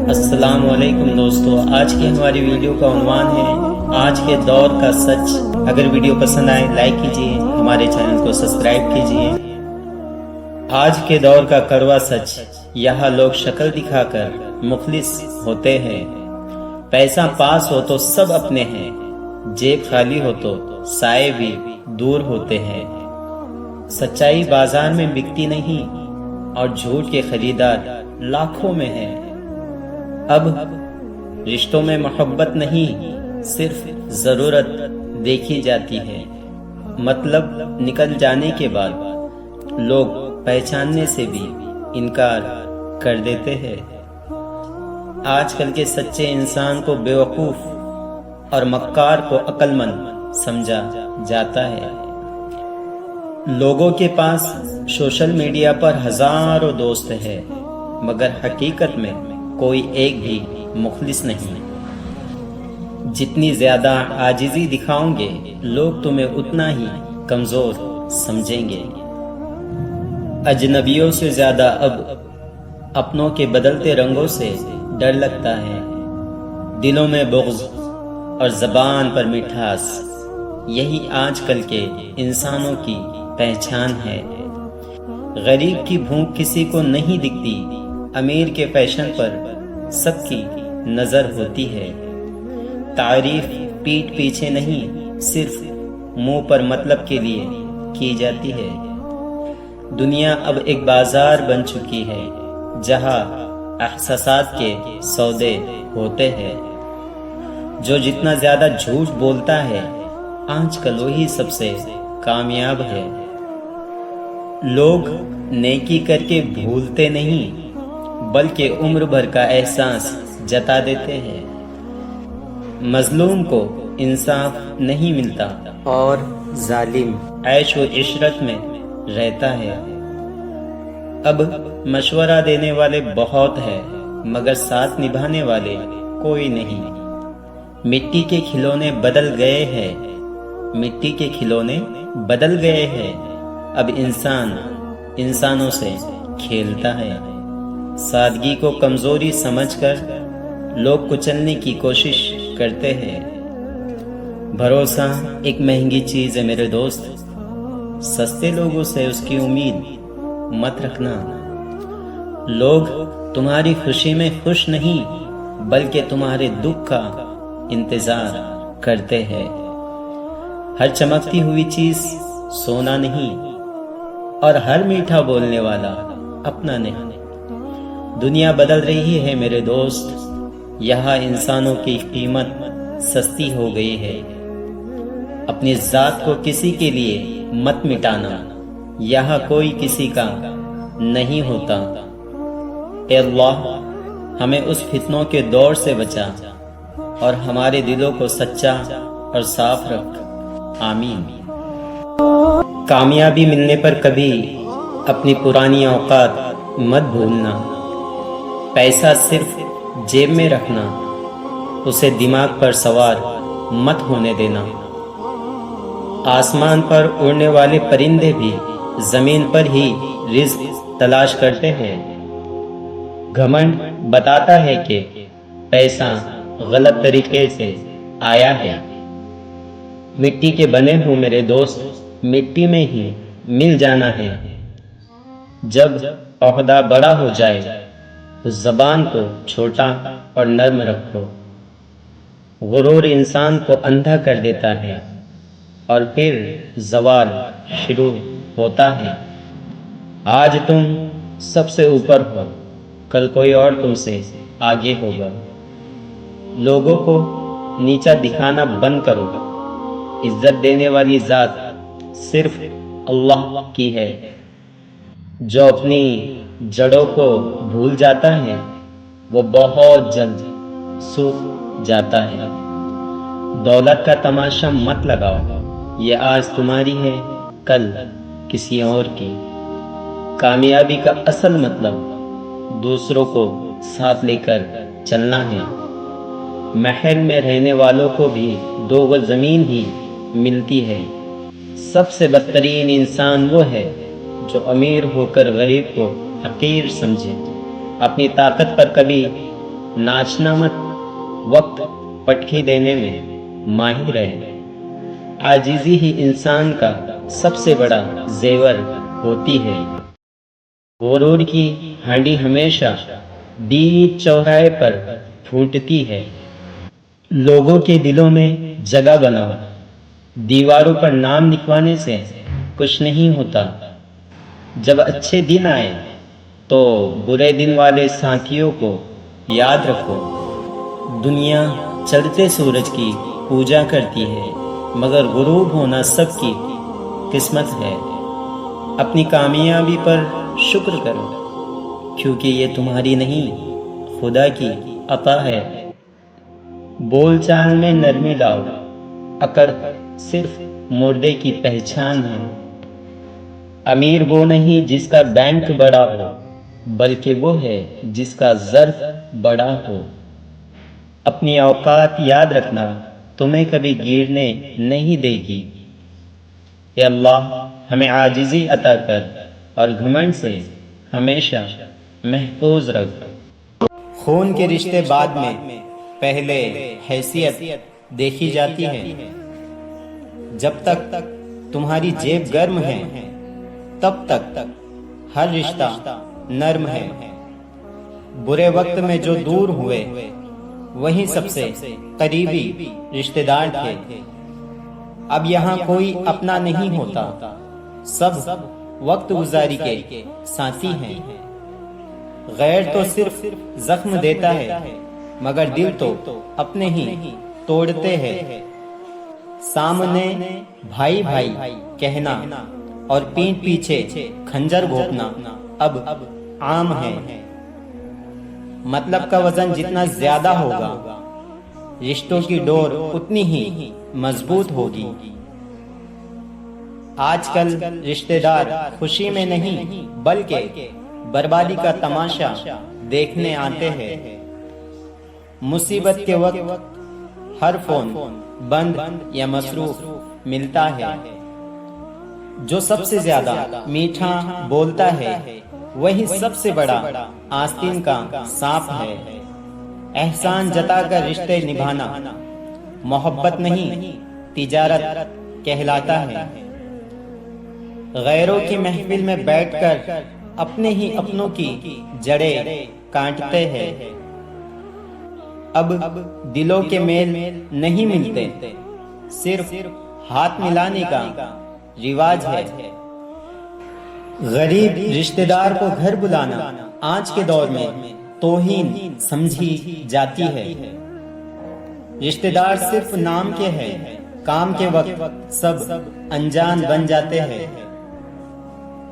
السلام علیکم دوستو، آج کی ہماری ویڈیو کا عنوان ہے آج کے دور کا سچ۔ اگر ویڈیو پسند آئے لائک کیجئے، ہمارے چینل کو سبسکرائب کیجئے۔ آج کے دور کا کڑوا سچ، یہاں لوگ شکل دکھا کر مخلص ہوتے ہیں۔ پیسہ پاس ہو تو سب اپنے ہیں، جیب خالی ہو تو سائے بھی دور ہوتے ہیں۔ سچائی بازار میں بکتی نہیں اور جھوٹ کے خریدار لاکھوں میں ہیں۔ اب رشتوں میں محبت نہیں، صرف ضرورت دیکھی جاتی ہے۔ مطلب نکل جانے کے بعد لوگ پہچاننے سے بھی انکار کر دیتے ہیں۔ آج کل کے سچے انسان کو بیوقوف اور مکار کو عقل مند سمجھا جاتا ہے۔ لوگوں کے پاس سوشل میڈیا پر ہزاروں دوست ہیں، مگر حقیقت میں کوئی ایک بھی مخلص نہیں۔ جتنی زیادہ عاجزی دکھاؤ گے، لوگ تمہیں اتنا ہی کمزور سمجھیں گے۔ اجنبیوں سے زیادہ اب اپنوں کے بدلتے رنگوں سے ڈر لگتا ہے۔ دلوں میں بغض اور زبان پر مٹھاس، یہی آج کل کے انسانوں کی پہچان ہے۔ غریب کی بھوک کسی کو نہیں دکھتی، امیر کے فیشن پر سب کی نظر ہوتی ہے۔ تعریف پیٹھ پیچھے نہیں، صرف منہ پر مطلب کے لیے کی جاتی ہے۔ دنیا اب ایک بازار بن چکی ہے، جہاں احساسات کے سودے ہوتے ہیں۔ جو جتنا زیادہ جھوٹ بولتا ہے، آج کل وہی سب سے کامیاب ہے۔ لوگ نیکی کر کے بھولتے نہیں، بلکہ عمر بھر کا احساس جتا دیتے ہیں۔ مظلوم کو انصاف نہیں ملتا اور ظالم عیش و عشرت میں رہتا ہے۔ اب مشورہ دینے والے بہت ہیں، مگر ساتھ نبھانے والے کوئی نہیں۔ مٹی کے کھلونے بدل گئے ہیں، مٹی کے کھلونے بدل گئے ہیں۔ اب انسان انسانوں سے کھیلتا ہے۔ سادگی کو کمزوری سمجھ کر لوگ کچلنے کی کوشش کرتے ہیں۔ بھروسہ ایک مہنگی چیز ہے میرے دوست، سستے لوگوں سے اس کی امید مت رکھنا۔ لوگ تمہاری خوشی میں خوش نہیں، بلکہ تمہارے دکھ کا انتظار کرتے ہیں۔ ہر چمکتی ہوئی چیز سونا نہیں، اور ہر میٹھا بولنے والا اپنا نہیں۔ دنیا بدل رہی ہے میرے دوست، یہاں انسانوں کی قیمت سستی ہو گئی ہے۔ اپنی ذات کو کسی کے لیے مت مٹانا، یہاں کوئی کسی کا نہیں ہوتا۔ اے اللہ، ہمیں اس فتنوں کے دور سے بچا اور ہمارے دلوں کو سچا اور صاف رکھ، آمین۔ کامیابی ملنے پر کبھی اپنی پرانی اوقات مت بھولنا۔ پیسہ صرف جیب میں رکھنا، اسے دماغ پر سوار مت ہونے دینا۔ آسمان پر اڑنے والے پرندے بھی زمین پر ہی رزق تلاش کرتے ہیں۔ گھمنڈ بتاتا ہے کہ پیسہ غلط طریقے سے آیا ہے۔ مٹی کے بنے ہو میرے دوست، مٹی میں ہی مل جانا ہے۔ جب عہدہ بڑا ہو جائے تو زبان کو چھوٹا اور نرم رکھو۔ غرور انسان کو اندھا کر دیتا ہے اور پھر زوال شروع ہوتا ہے۔ آج تم سب سے اوپر ہو، کل کوئی اور تم سے آگے ہوگا۔ لوگوں کو نیچا دکھانا بند کرو، عزت دینے والی ذات صرف اللہ کی ہے۔ جو اپنی جڑوں کو بھول جاتا ہے، وہ بہت جلد سوکھ جاتا ہے۔ دولت کا تماشا مت لگاؤ، یہ آج تمہاری ہے، کل کسی اور کی۔ کامیابی کا اصل مطلب دوسروں کو ساتھ لے کر چلنا ہے۔ محل میں رہنے والوں کو بھی 2 گز زمین ہی ملتی ہے۔ سب سے بدترین انسان وہ ہے جو امیر ہو کر غریب کو حقیر سمجھے۔ اپنی طاقت پر کبھی ناچنا مت، وقت پٹخی دینے میں ماہر رہے۔ عاجزی ہی انسان کا سب سے بڑا زیور ہوتی ہے۔ غرور کی ہانڈی ہمیشہ بیچ چوراہے پر پھوٹتی ہے۔ لوگوں کے دلوں میں جگہ بناؤ، دیواروں پر نام لکھوانے سے کچھ نہیں ہوتا۔ جب اچھے دن آئے تو برے دن والے ساتھیوں کو یاد رکھو۔ دنیا چڑھتے سورج کی پوجا کرتی ہے، مگر غروب ہونا سب کی قسمت ہے۔ اپنی کامیابی پر شکر کرو، کیونکہ یہ تمہاری نہیں، خدا کی عطا ہے۔ بول چال میں نرمی لاؤ، اکڑ صرف مردے کی پہچان ہے۔ امیر وہ نہیں جس کا بینک بڑا ہو، بلکہ وہ ہے جس کا ظرف بڑا ہو۔ اپنی اوقات یاد رکھنا، تمہیں کبھی گرنے نہیں دے گی۔ اے اللہ ہمیں عاجزی عطا کر اور گھمنڈ سے ہمیشہ محفوظ رکھ۔ خون کے رشتے بعد میں، پہلے حیثیت دیکھی جاتی ہے۔ جب تک تمہاری جیب گرم ہے تب تک ہر رشتہ نرم ہے۔ برے وقت میں جو دور ہوئے وہی سب سے قریبی رشتہ دار تھے۔ اب یہاں کوئی اپنا نہیں ہوتا، سب وقت گزاری کے ساتھی ہیں۔ غیر تو صرف زخم دیتا ہے، مگر دل تو اپنے ہی توڑتے ہیں۔ سامنے بھائی بھائی کہنا اور پیٹھ پیچھے کھنجر گھونپنا اب عام ہے۔ مطلب کا وزن جتنا زیادہ ہوگا، رشتوں کی ڈور اتنی ہی مضبوط ہوگی۔ آج کل رشتہ دار خوشی میں نہیں بلکہ بربادی کا تماشا دیکھنے آتے ہیں۔ مصیبت کے وقت ہر فون بند یا مصروف ملتا ہے۔ جو سب سے زیادہ میٹھا بولتا ہے وہی سب سے بڑا آستین کا سانپ ہے۔ احسان جتا کر رشتے نبھانا محبت نہیں تجارت کہلاتا ہے۔ غیروں کی محفل میں بیٹھ کر اپنے ہی اپنوں کی جڑیں کاٹتے ہیں۔ اب دلوں کے میل نہیں ملتے، صرف ہاتھ ملانے کا رواج ہے۔ غریب رشتہ دار کو گھر بلانا آج کے دور میں توہین سمجھی جاتی ہے۔ رشتہ دار صرف نام کے ہیں، کام کے وقت سب انجان بن جاتے ہیں۔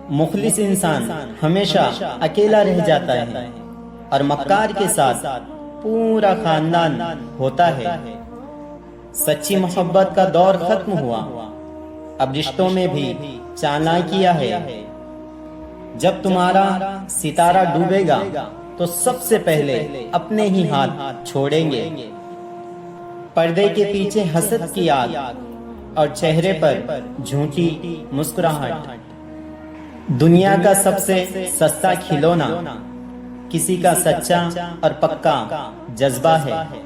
مخلص انسان ہمیشہ اکیلا رہ جاتا ہے اور مکار کے ساتھ پورا خاندان ہوتا ہے۔ سچی محبت کا دور ختم ہوا، اب رشتوں میں بھی چالاکیاں ہے۔ جب تمہارا ستارہ ڈوبے گا تو سب سے پہلے اپنے ہی ہاتھ چھوڑیں گے۔ پردے کے پیچھے حسد کی آگ اور چہرے پر جھوٹی مسکراہٹ۔ دنیا کا سب سے سستا کھلونا کسی کا سچا اور پکا جذبہ ہے۔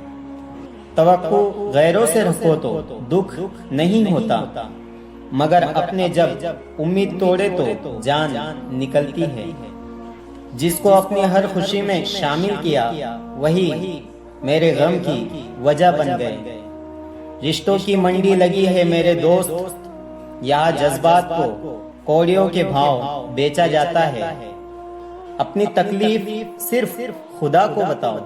توقع غیروں سے رکھو تو دکھ نہیں ہوتا، مگر اپنے جب امید توڑے تو جان نکلتی ہے۔ جس کو اپنی ہر خوشی میں شامل کیا وہی میرے غم کی وجہ بن گئے۔ رشتوں کی منڈی لگی ہے میرے دوست، یہاں جذبات کو کوڑیوں کے بھاؤ بیچا جاتا ہے۔ اپنی تکلیف صرف خدا کو بتاؤ،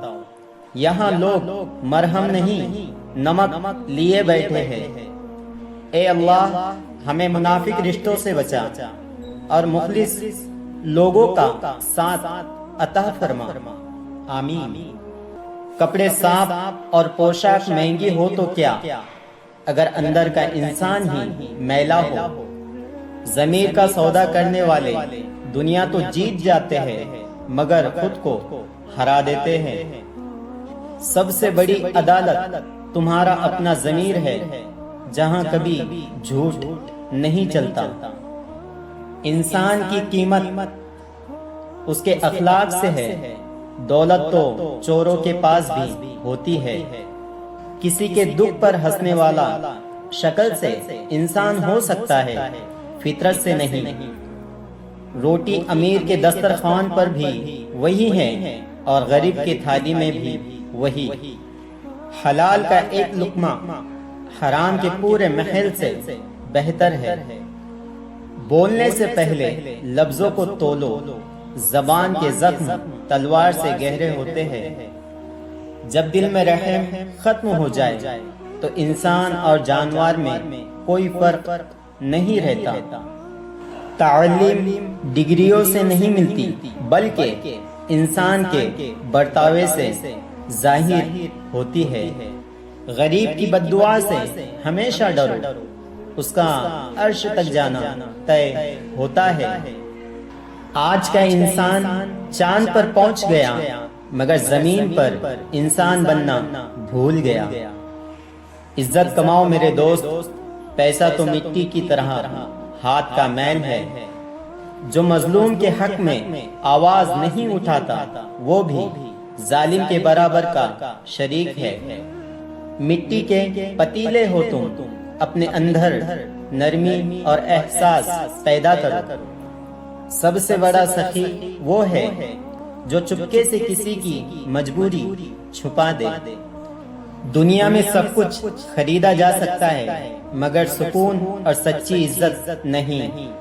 یہاں لوگ مرہم نہیں نمک لیے بیٹھے ہیں۔ اے اللہ ہمیں منافق رشتوں سے بچا اور مخلص لوگوں کا ساتھ عطا فرما، آمین۔ کپڑے صاف اور پوشاک مہنگی ہو تو کیا، اگر اندر کا انسان ہی میلا ہو۔ ضمیر کا سودا کرنے والے دنیا تو جیت جاتے ہیں مگر خود کو ہرا دیتے ہیں۔ سب سے بڑی عدالت تمہارا اپنا ضمیر ہے، جہاں کبھی جھوٹ نہیں چلتا۔ انسان کی قیمت اس کے اخلاق سے ہے، دولت تو چوروں کے پاس بھی ہوتی ہے۔ کسی کے دکھ پر ہنسنے والا شکل سے انسان ہو سکتا ہے، فطرت سے نہیں۔ روٹی امیر کے دسترخوان پر بھی وہی ہے اور غریب کی تھالی میں بھی وہی۔ حلال کا ایک لقمہ حرام کے پورے محل سے بہتر ہے۔ بولنے سے پہلے لفظوں کو تولو، زبان کے زخم تلوار سے گہرے ہوتے ہیں۔ جب دل میں رحم ختم ہو جائے تو انسان اور جانور میں کوئی فرق نہیں رہتا۔ تعلیم ڈگریوں سے نہیں ملتی بلکہ انسان کے برتاوے سے ظاہر ہوتی ہے۔ غریب کی بد دعا سے ہمیشہ ڈرو، اس کا عرش تک جانا طے ہوتا ہے۔ آج کا انسان چاند پر پہنچ گیا مگر زمین پر انسان بننا بھول گیا۔ عزت کماؤ میرے دوست، پیسہ تو مٹی کی طرح ہاتھ کا میل ہے۔ جو مظلوم کے حق میں آواز نہیں اٹھاتا وہ بھی ظالم کے برابر کا شریک ہے۔ مٹی کے پتیلے ہو تم، اپنے اندر نرمی اور احساس پیدا کرو۔ سب سے بڑا سخی وہ ہے جو چپکے سے کسی کی مجبوری چھپا دے۔ دنیا میں سب کچھ خریدا جا سکتا ہے مگر سکون اور سچی عزت نہیں۔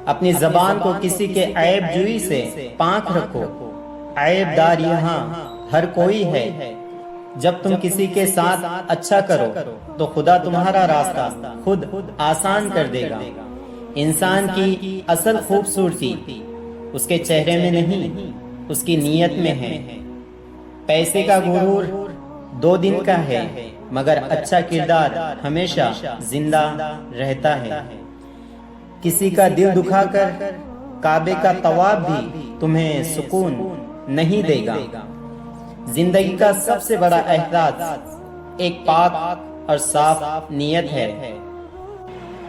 اپنی زبان کو کسی کے عیب جوئی سے پاک رکھو، عیب دار یہاں ہر کوئی ہے۔ جب تم کسی کے ساتھ اچھا کرو تو خدا تمہارا راستہ خود آسان کر دے گا۔ انسان کی اصل خوبصورتی اس کے چہرے میں نہیں، اس کی نیت میں ہے۔ پیسے کا غرور 2 دن کا ہے مگر اچھا کردار ہمیشہ زندہ رہتا ہے۔ کسی کا دل دکھا کر کعبے کا طواف بھی تمہیں سکون نہیں دے گا۔ زندگی کا سب سے بڑا احساس ایک پاک اور صاف نیت ہے۔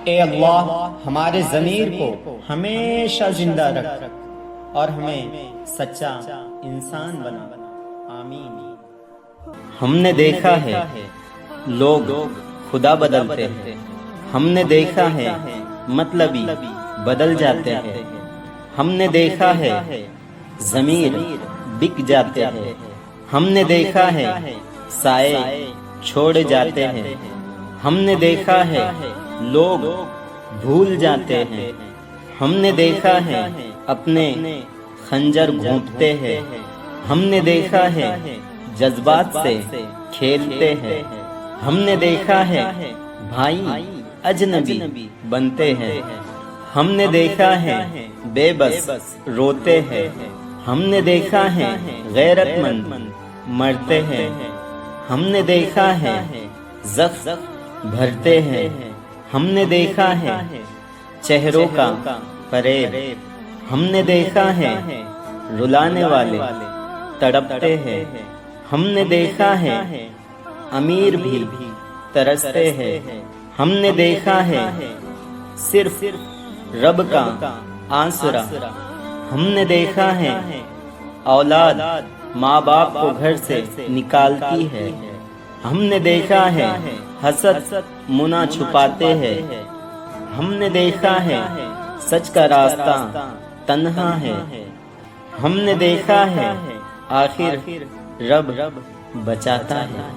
اے اللہ ہمارے ضمیر کو ہمیشہ زندہ رکھ اور ہمیں سچا انسان بنا۔ آمین۔ ہم نے دیکھا ہے لوگ خدا بدلتے ہیں، ہم نے دیکھا ہے مطلبی بدل جاتے ہیں، ہم نے دیکھا ہے ضمیر بک جاتے ہیں، ہم نے دیکھا ہے سائے چھوڑ جاتے ہیں، ہم نے دیکھا ہے لوگ بھول جاتے ہیں، ہم نے دیکھا ہے اپنے خنجر گھونپتے ہیں، ہم نے دیکھا ہے جذبات سے کھیلتے ہیں، ہم نے دیکھا ہے بھائی اجنبی بنتے ہیں، ہم نے دیکھا ہے بے بس روتے ہیں، ہم نے دیکھا ہے غیرت مند مرتے ہیں، ہم نے دیکھا ہے زخم بھرتے ہیں، ہم نے دیکھا ہے چہروں کا فریب، ہم نے دیکھا ہے رلانے والے تڑپتے ہیں، ہم نے دیکھا ہے امیر بھی ترستے ہیں، ہم نے دیکھا ہے صرف رب کا آسرا، ہم نے دیکھا ہے اولاد ماں باپ کو گھر سے نکالتی ہے، ہم نے دیکھا ہے حسد منہ چھپاتے ہیں، ہم نے دیکھا ہے سچ کا راستہ تنہا ہے، ہم نے دیکھا ہے آخر رب بچاتا ہے،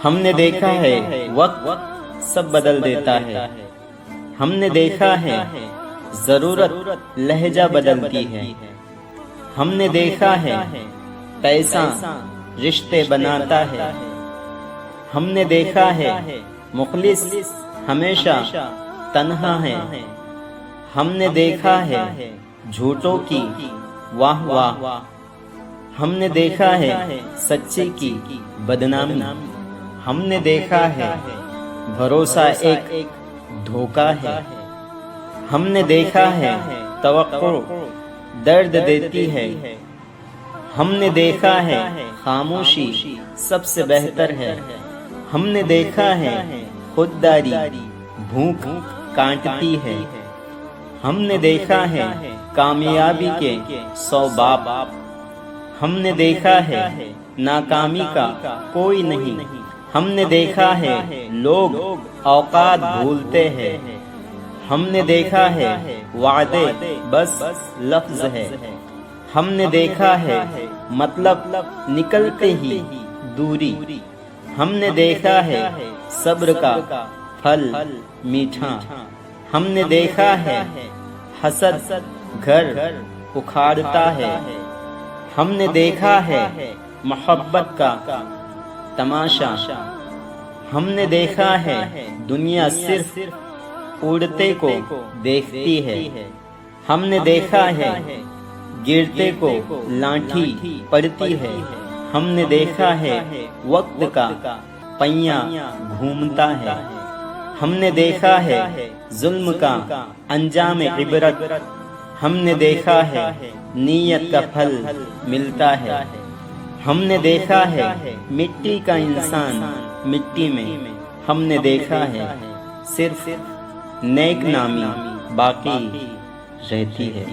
ہم نے دیکھا ہے وقت سب بدل دیتا ہے، ہم نے دیکھا ہے ضرورت لہجہ بدلتی ہے، ہم نے دیکھا ہے پیسہ رشتے بناتا ہے، ہم نے دیکھا ہے مخلص ہمیشہ تنہا ہے، ہم نے دیکھا ہے جھوٹوں کی واہ واہ، ہم نے دیکھا ہے سچے کی بدنامی، ہم نے دیکھا ہے بھروسہ ایک دھوکہ ہے، ہم نے دیکھا ہے توقع درد دیتی ہے، ہم نے دیکھا ہے خاموشی سب سے بہتر ہے، ہم نے دیکھا ہے خودداری بھوک کاٹتی ہے، ہم نے دیکھا ہے کامیابی کے 100 باب، ہم نے دیکھا ہے ناکامی کا کوئی نہیں، ہم نے دیکھا ہے لوگ اوقات بھولتے ہیں، ہم نے دیکھا ہے وعدے بس لفظ ہے، ہم نے دیکھا ہے مطلب نکلتے ہی دوری، ہم نے دیکھا ہے صبر کا پھل میٹھا، ہم نے دیکھا ہے حسد گھر اکھاڑتا ہے، ہم نے دیکھا ہے محبت کا تماشا، ہم نے دیکھا ہے دنیا صرف اڑتے کو دیکھتی ہے، ہم نے دیکھا ہے گرتے کو لاٹھی پڑتی ہے، ہم نے دیکھا ہے وقت کا پہیہ گھومتا ہے، ہم نے دیکھا ہے ظلم کا انجام عبرت، ہم نے دیکھا ہے نیت کا پھل ملتا ہے، ہم نے دیکھا ہے مٹی کا انسان مٹی میں، ہم نے دیکھا ہے صرف نیک نامی باقی رہتی ہے۔